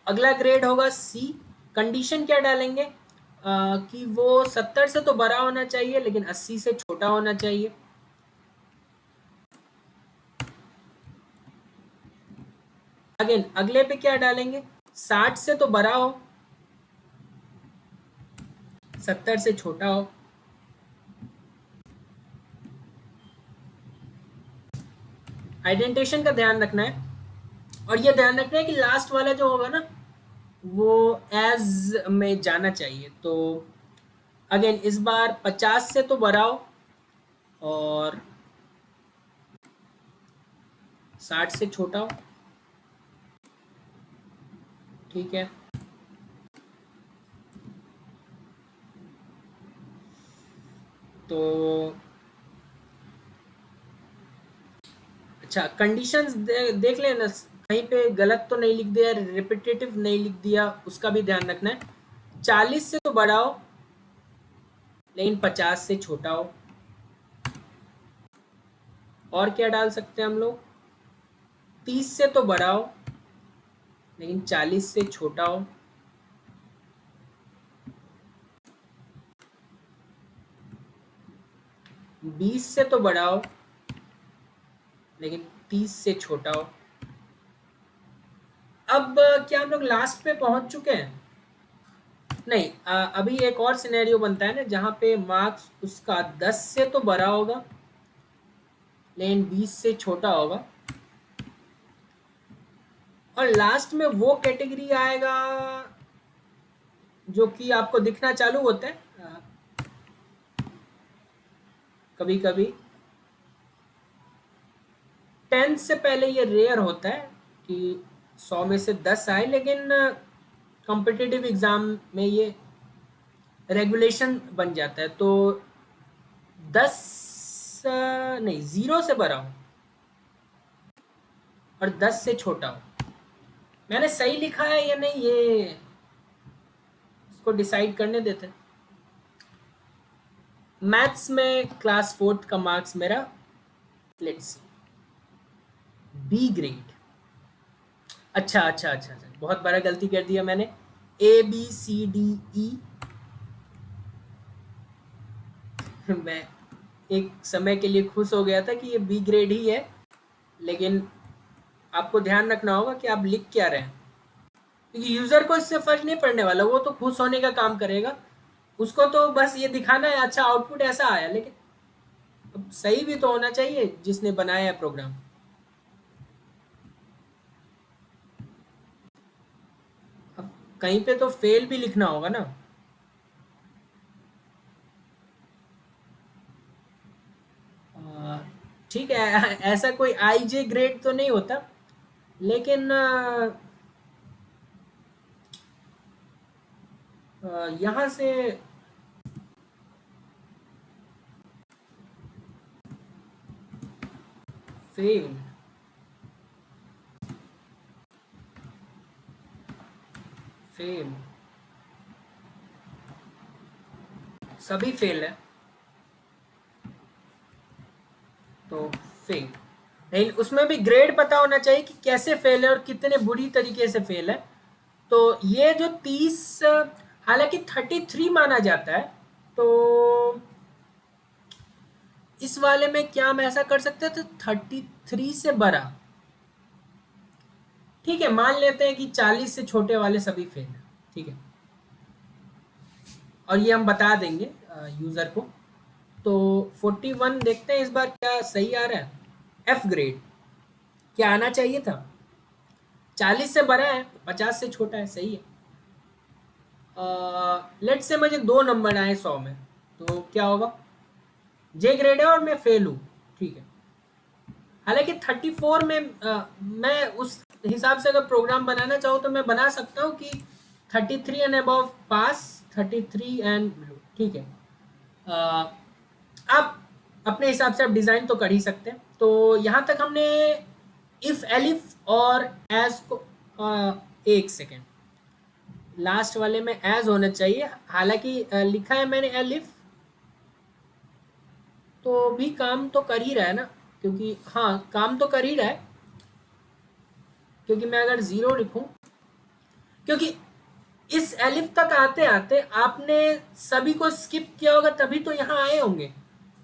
अगला ग्रेड होगा सी। कंडीशन क्या डालेंगे, कि वो 70 से तो बड़ा होना चाहिए लेकिन 80 से छोटा होना चाहिए। अगेन अगले पे क्या डालेंगे, 60 से तो बड़ा हो, 70 से छोटा हो। आइडेंटिशन का ध्यान रखना है, और ये ध्यान रखना है कि लास्ट वाला जो होगा ना वो एज में जाना चाहिए। तो अगेन इस बार 50 से तो बड़ा हो और 60 से छोटा हो। ठीक है, तो अच्छा कंडीशंस देख लेना, कहीं पे गलत तो नहीं लिख दिया, रिपीटेटिव नहीं लिख दिया, उसका भी ध्यान रखना है। 40 से तो बड़ा हो लेकिन 50 से छोटा हो। और क्या डाल सकते हैं हम लोग, 30 से तो बड़ा हो लेकिन 40 से छोटा हो। 20 से तो बड़ा हो लेकिन 30 से छोटा हो। अब क्या हम लोग लास्ट पे पहुंच चुके हैं, नहीं अभी एक और सिनेरियो बनता है ना जहाँ पे मार्क्स उसका 10 से तो बड़ा होगा लेकिन 20 से छोटा होगा, और लास्ट में वो कैटेगरी आएगा जो कि आपको दिखना चालू होता है कभी कभी। 10 से पहले ये रेयर होता है कि 100 में से 10 आए, लेकिन कॉम्पिटिटिव एग्जाम में ये रेगुलेशन बन जाता है। तो 10 नहीं 0 से बड़ा हो और 10 से छोटा हो। मैंने सही लिखा है या नहीं ये इसको डिसाइड करने देते हैं। मैथ्स में क्लास 4th का मार्क्स मेरा लेट्स सी बी ग्रेड। अच्छा, बहुत बड़ा गलती कर दिया मैंने। ABCDE मैं एक समय के लिए खुश हो गया था कि ये बी ग्रेड ही है, लेकिन आपको ध्यान रखना होगा कि आप लिख क्या रहे हैं, क्योंकि यूजर को इससे फर्क नहीं पड़ने वाला, वो तो खुश होने का काम करेगा, उसको तो बस ये दिखाना है अच्छा आउटपुट ऐसा आया, लेकिन अब सही भी तो होना चाहिए जिसने बनाया है प्रोग्राम। अब कहीं पे तो फेल भी लिखना होगा ना। अ, ठीक है ऐसा कोई IJ ग्रेड तो नहीं होता, लेकिन यहाँ से फेल फेल सभी फेल है, तो फेल। नहीं, उसमें भी ग्रेड पता होना चाहिए कि कैसे फेल है और कितने बुरी तरीके से फेल है। तो ये जो 30, हालांकि 33 माना जाता है, तो इस वाले में क्या हम ऐसा कर सकते हैं, तो 33 से बड़ा, ठीक है मान लेते हैं कि 40 से छोटे वाले सभी फेल है, ठीक है, और ये हम बता देंगे यूजर को। तो 41 देखते हैं इस बार क्या सही आ रहा है। एफ ग्रेड क्या आना चाहिए था, 40 से बड़ा है, 50 से छोटा है, सही है। लेट्स से मुझे 2 नंबर आए 100 में, तो क्या होगा, जे ग्रेड है और मैं फेल हूँ, ठीक है। हालांकि 34 में मैं उस हिसाब से अगर प्रोग्राम बनाना चाहूँ तो मैं बना सकता हूँ कि 33 and above pass, 33 and below, ठीक है। आप अपने हिसाब से आप डिज़ाइन तो कर ही सकते हैं। तो यहाँ तक हमने इफ एलिफ और एज को एक सेकेंड, लास्ट वाले में एज होना चाहिए, हालांकि लिखा है मैंने एलिफ, तो भी काम तो कर ही रहा है ना, क्योंकि हाँ काम तो कर ही रहा है, क्योंकि मैं अगर 0 लिखूं, क्योंकि इस एलिफ तक आते आते आपने सभी को स्किप किया होगा तभी तो यहाँ आए होंगे।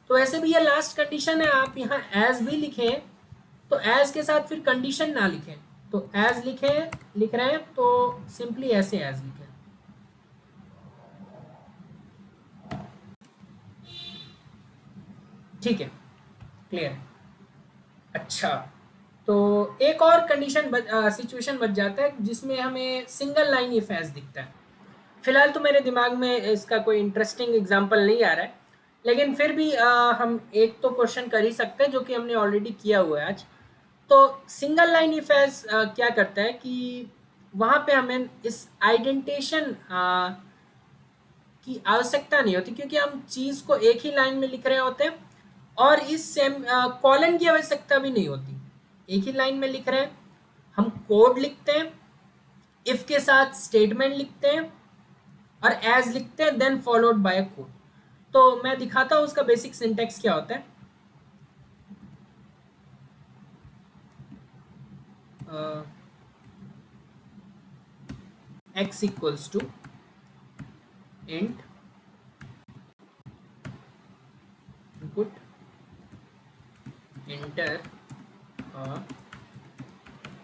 तो ऐसे भी ये लास्ट कंडीशन है, आप यहाँ एज भी लिखें तो एज के साथ फिर कंडीशन ना लिखें, तो एज लिख रहे हैं तो सिंपली ऐसे एज लिखें, ठीक है, क्लियर है। अच्छा, तो एक और कंडीशन सिचुएशन बच जाता है जिसमें हमें सिंगल लाइन इफ एज दिखता है। फिलहाल तो मेरे दिमाग में इसका कोई इंटरेस्टिंग एग्जांपल नहीं आ रहा है, लेकिन फिर भी हम एक तो क्वेश्चन कर ही सकते हैं जो कि हमने ऑलरेडी किया हुआ है आज। तो सिंगल लाइन इफ एज क्या करता है कि वहाँ पे हमें इस आइडेंटिशन की आवश्यकता नहीं होती, क्योंकि हम चीज़ को एक ही लाइन में लिख रहे होते हैं, और इस सेम कॉलन की आवश्यकता भी नहीं होती, एक ही लाइन में लिख रहे हैं, हम कोड लिखते हैं, इफ के साथ स्टेटमेंट लिखते हैं और एज लिखते हैं, देन फॉलोड बाय कोड। तो मैं दिखाता हूँ उसका बेसिक सिंटेक्स क्या होता है। X equals to int input enter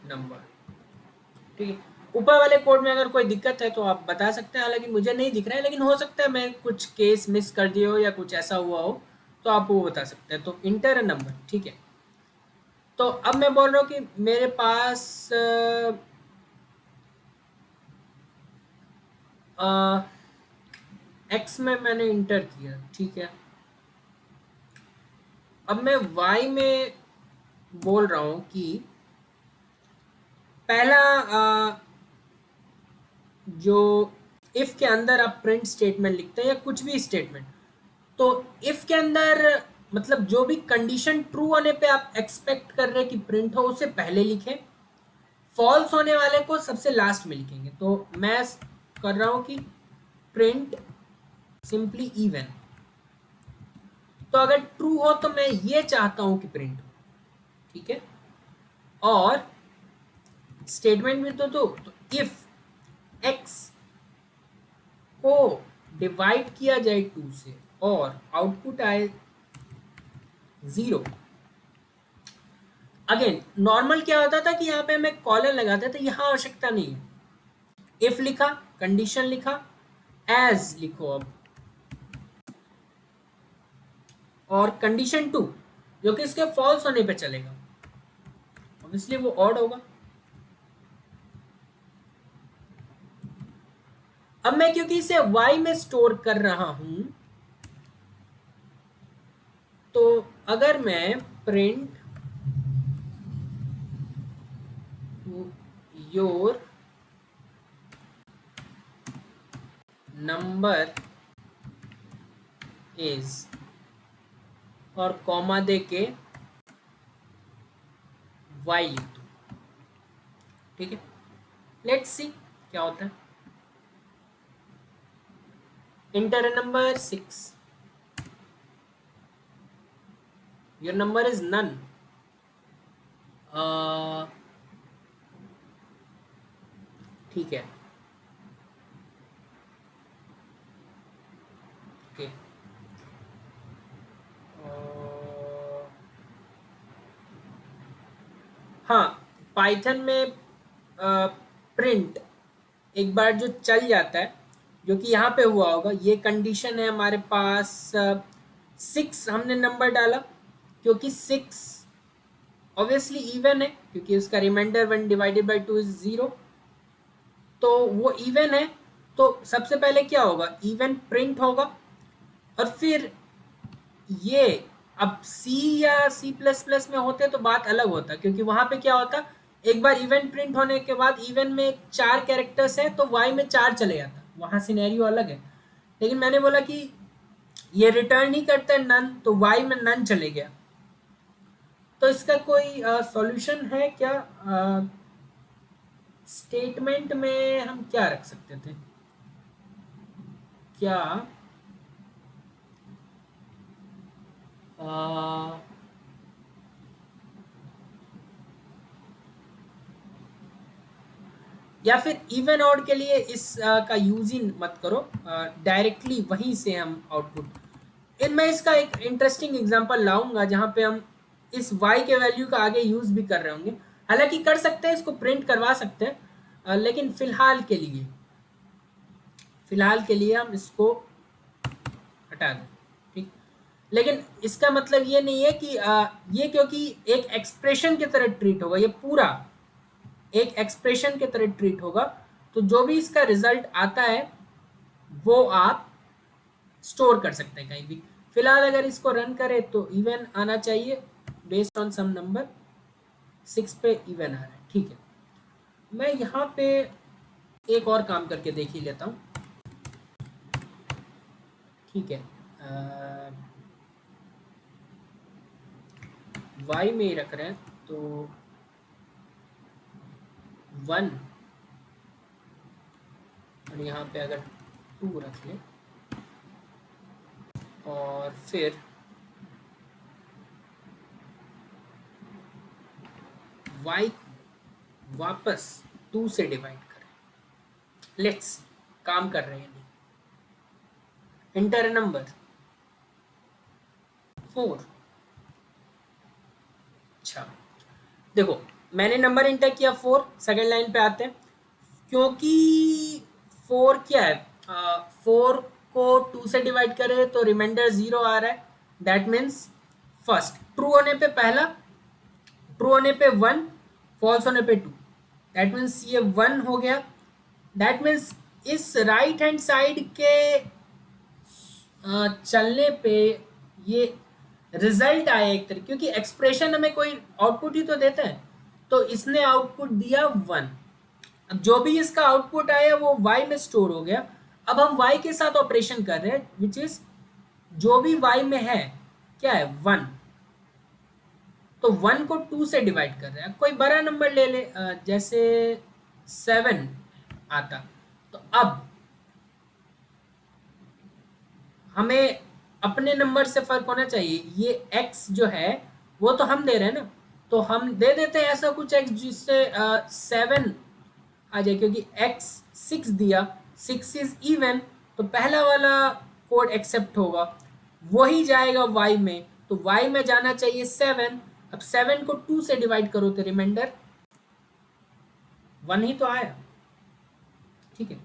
number, ठीक है। ऊपर वाले कोड में अगर कोई दिक्कत है तो आप बता सकते हैं, हालांकि मुझे नहीं दिख रहा है, लेकिन हो सकता है मैं कुछ केस मिस कर दिए हो या कुछ ऐसा हुआ हो, तो आप वो बता सकते हैं। तो इंटर नंबर, ठीक है। तो अब मैं बोल रहा हूँ कि मेरे पास एक्स में मैंने इंटर किया, ठीक है। अब मैं वाई में बोल रहा हूँ कि पहला जो इफ के अंदर आप प्रिंट स्टेटमेंट लिखते हैं या कुछ भी स्टेटमेंट, तो इफ के अंदर मतलब जो भी कंडीशन ट्रू होने पे आप एक्सपेक्ट कर रहे हैं कि प्रिंट हो उसे पहले लिखें, फॉल्स होने वाले को सबसे लास्ट में लिखेंगे। तो मैं कर रहा हूं कि प्रिंट सिंपली इवन, तो अगर ट्रू हो तो मैं ये चाहता हूं कि प्रिंट हो, ठीक है। और स्टेटमेंट भी तो इफ x को डिवाइड किया जाए 2 से और आउटपुट आए 0, अगेन नॉर्मल क्या होता था कि यहाँ पे हम एक कॉलन लगाते थे, यहाँ आवश्यकता नहीं है। इफ लिखा, कंडीशन लिखा, एज लिखो अब, और कंडीशन 2 जो कि इसके फॉल्स होने पे चलेगा, ऑब्वियसली वो ऑड होगा। अब मैं क्योंकि इसे y में स्टोर कर रहा हूं, तो अगर मैं प्रिंट योर नंबर इज और कॉमा दे के y लिख दूं, ठीक है। लेट्स सी क्या होता है। Enter number 6, your number is none, ठीक है, ओके। हाँ, पाइथन में प्रिंट एक बार जो चल जाता है, जो कि यहाँ पे हुआ होगा, ये कंडीशन है हमारे पास 6 हमने नंबर डाला, क्योंकि 6 ऑब्वियसली इवन है, क्योंकि उसका रिमाइंडर 1 डिवाइडेड बाई 2 इज 0, तो वो इवन है। तो सबसे पहले क्या होगा, इवन प्रिंट होगा, और फिर ये अब सी या सी प्लस प्लस में होते तो बात अलग होता, क्योंकि वहां पे क्या होता, एक बार इवेंट प्रिंट होने के बाद इवेंट में 4 कैरेक्टर्स है तो वाई में 4 चले जाता, वहां सिनेरियो अलग है। लेकिन मैंने बोला कि ये रिटर्न ही करता है नन, तो वाई में नन चले गया। तो इसका कोई सॉल्यूशन है क्या? स्टेटमेंट में हम क्या रख सकते थे, क्या आ, या फिर इवन ऑड के लिए इस का यूज ही मत करो, डायरेक्टली वहीं से हम आउटपुट। मैं इसका एक इंटरेस्टिंग एग्जांपल लाऊंगा जहां पे हम इस y के वैल्यू का आगे यूज भी कर रहे होंगे। हालांकि कर सकते हैं, इसको प्रिंट करवा सकते हैं, लेकिन फिलहाल के लिए हम इसको हटा दें, ठीक। लेकिन इसका मतलब ये नहीं है कि ये क्योंकि एक एक्सप्रेशन की तरह ट्रीट होगा, ये पूरा एक एक्सप्रेशन की तरह ट्रीट होगा, तो जो भी इसका रिजल्ट आता है वो आप स्टोर कर सकते हैं कहीं भी। फिलहाल अगर इसको रन करें तो इवन आना चाहिए, बेस्ड ऑन सम नंबर 6 पे इवन आ रहा है, ठीक है। मैं यहाँ पे एक और काम करके देख ही लेता हूँ, ठीक है। वाई में ही रख रहे हैं तो 1, और यहाँ पे अगर 2 रख लें, और फिर y वापस 2 से डिवाइड करें। लेट्स काम कर रहे हैं, नहीं। इंटर नंबर 4, अच्छा देखो, मैंने नंबर इंटर किया 4, सेकेंड लाइन पे आते हैं, क्योंकि 4 क्या है, 4 को 2 से डिवाइड करें तो रिमाइंडर 0 आ रहा है, दैट मीन्स फर्स्ट ट्रू होने पे पहला, ट्रू होने पे 1, फॉल्स होने पे 2, दैट मीन्स ये 1 हो गया। दैट मीन्स इस राइट हैंड साइड के चलने पे ये रिजल्ट आया एक तरीके, क्योंकि एक्सप्रेशन हमें कोई आउटपुट ही तो देता है, तो इसने आउटपुट दिया 1। अब जो भी इसका आउटपुट आया वो y में स्टोर हो गया। अब हम y के साथ ऑपरेशन कर रहे हैं, विच इज जो भी y में है क्या है 1, तो 1 को 2 से डिवाइड कर रहे हैं। कोई बड़ा नंबर ले ले, जैसे 7 आता, तो अब हमें अपने नंबर से फर्क होना चाहिए। ये x जो है वो तो हम दे रहे हैं ना, तो हम दे देते हैं ऐसा कुछ x जिससे 7 आ जाए, क्योंकि x 6 दिया, 6 इज इवन, तो पहला वाला कोड एक्सेप्ट होगा, वही जाएगा y में, तो y में जाना चाहिए 7। अब 7 को 2 से डिवाइड करो तो रिमाइंडर 1 ही तो आया। ठीक है,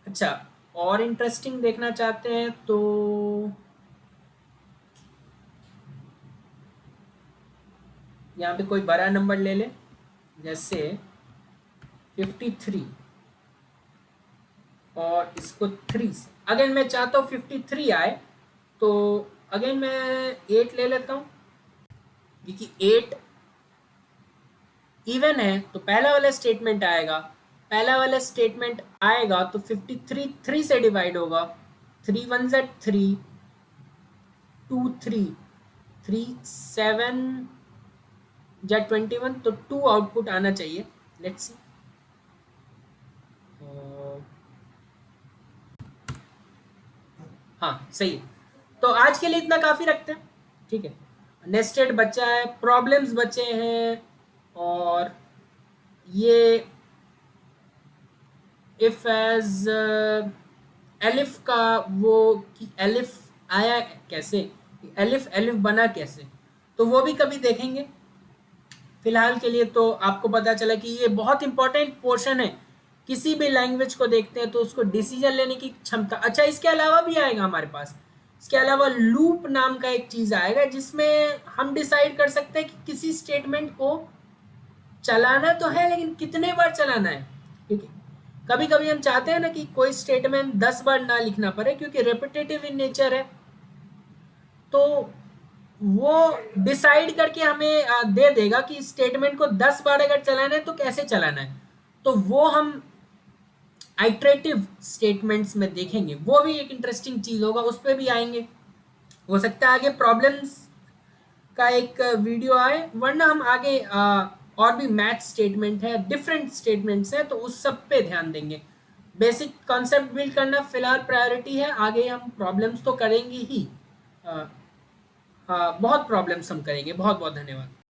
अच्छा, और इंटरेस्टिंग देखना चाहते हैं तो यहाँ पे कोई बड़ा नंबर ले ले, जैसे 53, और इसको 3 से अगेन मैं चाहता हूँ 53 आए, तो अगेन मैं 8 ले लेता हूँ, क्योंकि 8 इवन है तो पहला वाला स्टेटमेंट आएगा, पहला वाला स्टेटमेंट आएगा तो 53 3 से डिवाइड होगा, 3 1 Z 3, 2 3 3 7 Z 21, तो 2 आउटपुट आना चाहिए। लेट्स सी, हाँ सही है। तो आज के लिए इतना काफ़ी रखते हैं, ठीक है। नेस्टेड बचा है, प्रॉब्लम्स बचे हैं, और ये इफ एज एलिफ का वो कि एलिफ आया कैसे, एलिफ एलिफ बना कैसे, तो वो भी कभी देखेंगे। फिलहाल के लिए तो आपको पता चला कि ये बहुत इंपॉर्टेंट पोर्शन है, किसी भी लैंग्वेज को देखते हैं तो उसको डिसीजन लेने की क्षमता। अच्छा, इसके अलावा भी आएगा हमारे पास, इसके अलावा लूप नाम का एक चीज़ आएगा, जिसमें हम डिसाइड कर सकते हैं कि किसी स्टेटमेंट को चलाना तो है, लेकिन कितने बार चलाना है। क्योंकि कभी कभी हम चाहते हैं ना कि कोई स्टेटमेंट 10 बार ना लिखना पड़े, क्योंकि रेपिटेटिव इन नेचर है, तो वो डिसाइड करके हमें दे देगा कि स्टेटमेंट को 10 बार अगर चलाना है तो कैसे चलाना है। तो वो हम आइट्रेटिव स्टेटमेंट्स में देखेंगे, वो भी एक इंटरेस्टिंग चीज़ होगा, उस पर भी आएंगे। हो सकता है आगे प्रॉब्लम्स का एक वीडियो आए, वरना हम आगे और भी मैथ स्टेटमेंट है, डिफरेंट स्टेटमेंट्स हैं, तो उस सब पे ध्यान देंगे। बेसिक कॉन्सेप्ट बिल्ड करना फिलहाल प्रायोरिटी है, आगे हम प्रॉब्लम्स तो करेंगे ही, बहुत प्रॉब्लम्स हम करेंगे। बहुत बहुत धन्यवाद।